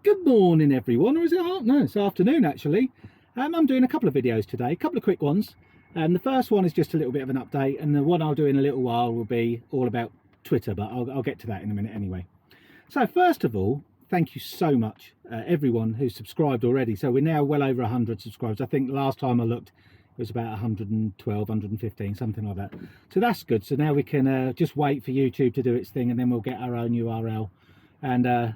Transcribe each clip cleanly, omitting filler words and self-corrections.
Good morning, everyone, or is it? No, it's afternoon actually. I'm doing a couple of videos today, a couple of quick ones. The first one is just a little bit of an update, and the one I'll do in a little while will be all about Twitter, but I'll get to that in a minute anyway. So first of all, thank you so much, everyone who's subscribed already. So we're now well over 100 subscribers. I think last time I looked, it was about 112, 115, something like that. So that's good. So now we can just wait for YouTube to do its thing, and then we'll get our own URL. And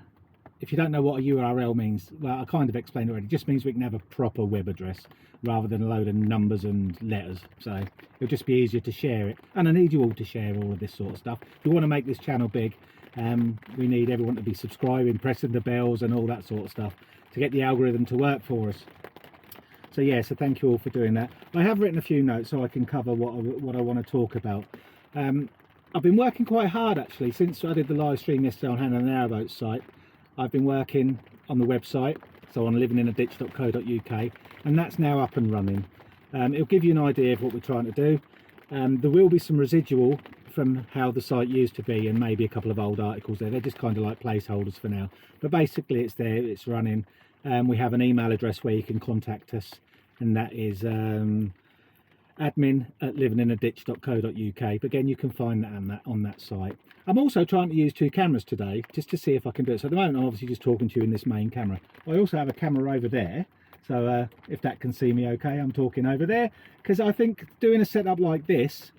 if you don't know what a URL means, well, I kind of explained it already. It just means we can have a proper web address rather than a load of numbers and letters. So it'll just be easier to share it. And I need you all to share all of this sort of stuff. If we want to make this channel big, we need everyone to be subscribing, pressing the bells and all that sort of stuff to get the algorithm to work for us. So yeah, so thank you all for doing that. I have written a few notes so I can cover what I want to talk about. I've been working quite hard actually since I did the live stream yesterday on Hannah and Narrowboat's site. I've been working on the website, so on livinginaditch.co.uk, and that's now up and running. It'll give you an idea of what we're trying to do. There will be some residual from how the site used to be, and maybe a couple of old articles there. They're just kind of like placeholders for now, but basically it's there, it's running. We have an email address where you can contact us, and that is admin@livinginaditch.co.uk. But again, you can find that on that site. I'm also trying to use two cameras today just to see if I can do it. So at the moment I'm obviously just talking to you in this main camera. I also have a camera over there, so if that can see me okay, I'm talking over there, because I think doing a setup like this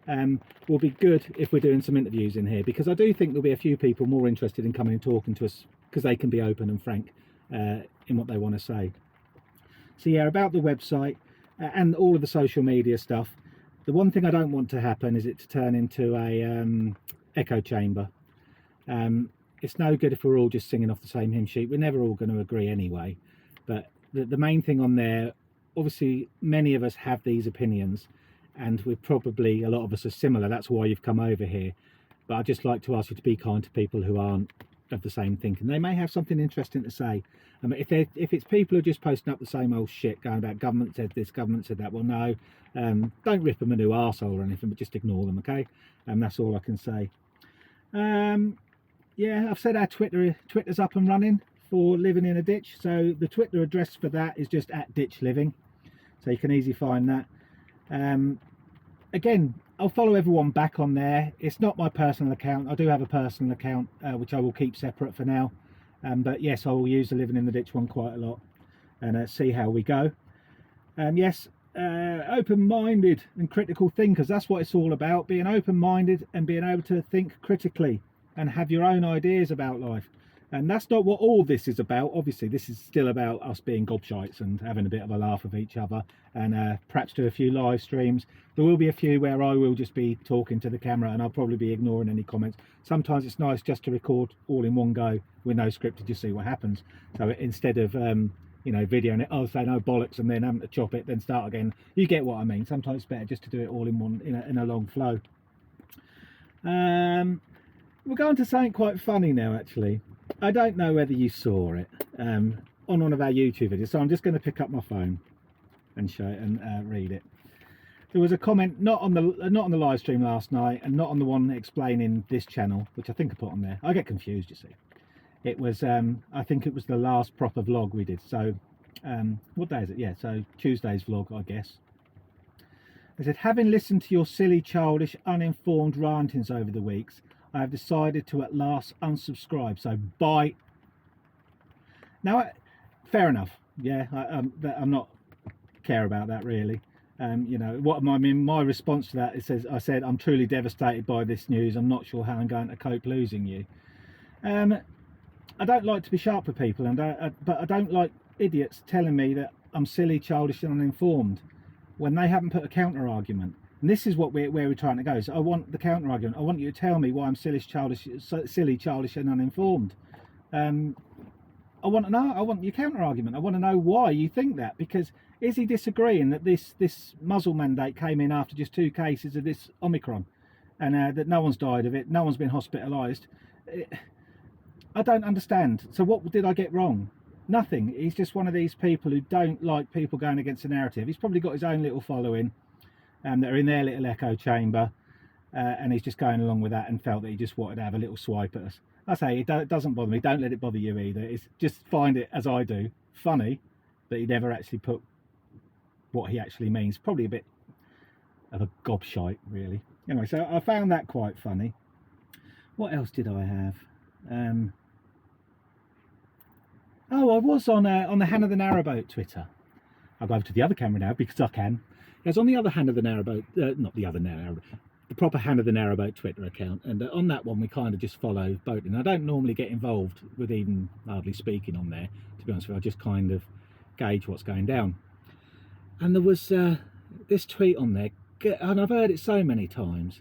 will be good if we're doing some interviews in here, because I do think there'll be a few people more interested in coming and talking to us because they can be open and frank in what they want to say. So yeah, about the website and all of the social media stuff, the one thing I don't want to happen is it to turn into a echo chamber. It's no good if we're all just singing off the same hymn sheet. We're never all going to agree anyway. But the main thing on there, obviously many of us have these opinions, and we're probably, a lot of us are similar. That's why you've come over here. But I'd just like to ask you to be kind to people who aren't of the same thinking. They may have something interesting to say. If it's people who are just posting up the same old shit, going about government said this, government said that, well, no, don't rip them a new arsehole or anything, but just ignore them, okay? That's all I can say. Yeah, I've said our Twitter's up and running for Living in a Ditch. So the Twitter address for that is just @ditchliving, so you can easily find that. Again, I'll follow everyone back on there. It's not my personal account. I do have a personal account which I will keep separate for now, but yes, I will use the Living in the Ditch one quite a lot and see how we go. Yes, open-minded and critical thinkers, that's what it's all about, being open-minded and being able to think critically and have your own ideas about life. And that's not what all this is about. Obviously this is still about us being gobshites and having a bit of a laugh with each other, and perhaps do a few live streams. There will be a few where I will just be talking to the camera and I'll probably be ignoring any comments. Sometimes it's nice just to record all in one go with no script to just see what happens. So instead of you know, videoing it, I'll say no bollocks and then having to chop it, then start again. You get what I mean. Sometimes it's better just to do it all in one, in a long flow. We're going to something quite funny now, actually. I don't know whether you saw it on one of our YouTube videos, so I'm just going to pick up my phone and show it and read it. There was a comment not on the live stream last night, and not on the one explaining this channel, which I think I put on there. I get confused, you see. It was I think it was the last proper vlog we did. So what day is it? Yeah, so Tuesday's vlog, I guess. I said, having listened to your silly, childish, uninformed rantings over the weeks, I have decided to at last unsubscribe, so bye. Now, fair enough. Yeah, I'm not care about that really. You know what I mean. My response to that is, I said, I'm truly devastated by this news. I'm not sure how I'm going to cope losing you. I don't like to be sharp with people, but I don't like idiots telling me that I'm silly, childish, and uninformed when they haven't put a counter argument. And this is what where we're trying to go. So I want the counter argument. I want you to tell me why I'm silly, childish, and uninformed. I want to know. I want your counter argument. I want to know why you think that. Because is he disagreeing that this muzzle mandate came in after just 2 cases of this Omicron, and that no one's died of it, no one's been hospitalised? I don't understand. So what did I get wrong? Nothing. He's just one of these people who don't like people going against the narrative. He's probably got his own little following that are in their little echo chamber, and he's just going along with that and felt that he just wanted to have a little swipe at us. I say it doesn't bother me. Don't let it bother you either. It's just find it, as I do, funny that he never actually put what he actually means. Probably a bit of a gobshite, really. Anyway, so I found that quite funny. What else did I have? Oh, I was on the Hannah the Narrowboat Twitter. I'll go over to the other camera now because I can. I was on the other Hannah the Narrowboat, not the other Narrowboat, the proper Hannah the Narrowboat Twitter account, and on that one we kind of just follow boating. I don't normally get involved with even hardly speaking on there, to be honest with you. I just kind of gauge what's going down. And there was this tweet on there, and I've heard it so many times,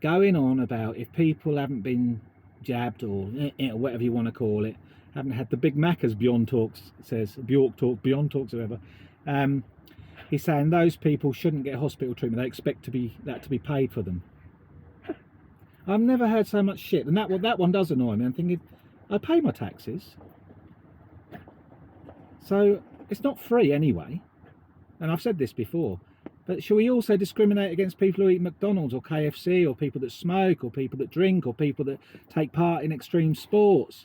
going on about if people haven't been jabbed or whatever you want to call it, haven't had the Big Mac, as Beyond Talks says, Bjork Talk, Beyond Talks, whoever. He's saying those people shouldn't get hospital treatment. They expect that to be paid for them. I've never heard so much shit, and that one does annoy me. I'm thinking, I pay my taxes, so it's not free anyway. And I've said this before, but shall we also discriminate against people who eat McDonald's or KFC, or people that smoke, or people that drink, or people that take part in extreme sports?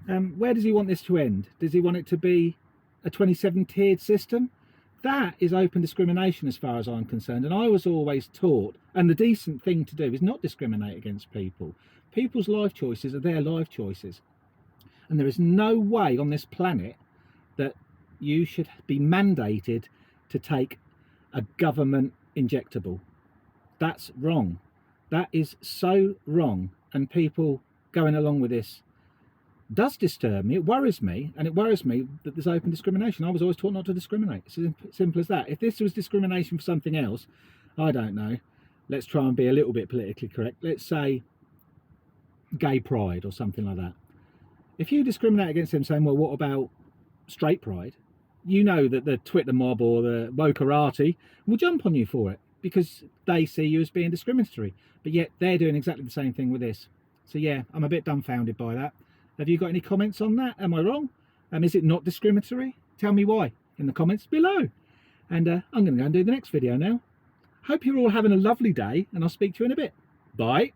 Where does he want this to end? Does he want it to be a 27-tiered system? That is open discrimination as far as I'm concerned. And I was always taught, and the decent thing to do is not discriminate against people. People's life choices are their life choices. And there is no way on this planet that you should be mandated to take a government injectable. That's wrong. That is so wrong. And people going along with this does disturb me. It worries me, and it worries me that there's open discrimination. I was always taught not to discriminate. It's as simple as that. If this was discrimination for something else, I don't know, let's try and be a little bit politically correct. Let's say gay pride or something like that. If you discriminate against them saying, well, what about straight pride? You know that the Twitter mob or the wokerati will jump on you for it because they see you as being discriminatory. But yet they're doing exactly the same thing with this. So yeah, I'm a bit dumbfounded by that. Have you got any comments on that? Am I wrong? Is it not discriminatory? Tell me why in the comments below. And I'm going to go and do the next video now. Hope you're all having a lovely day, and I'll speak to you in a bit. Bye.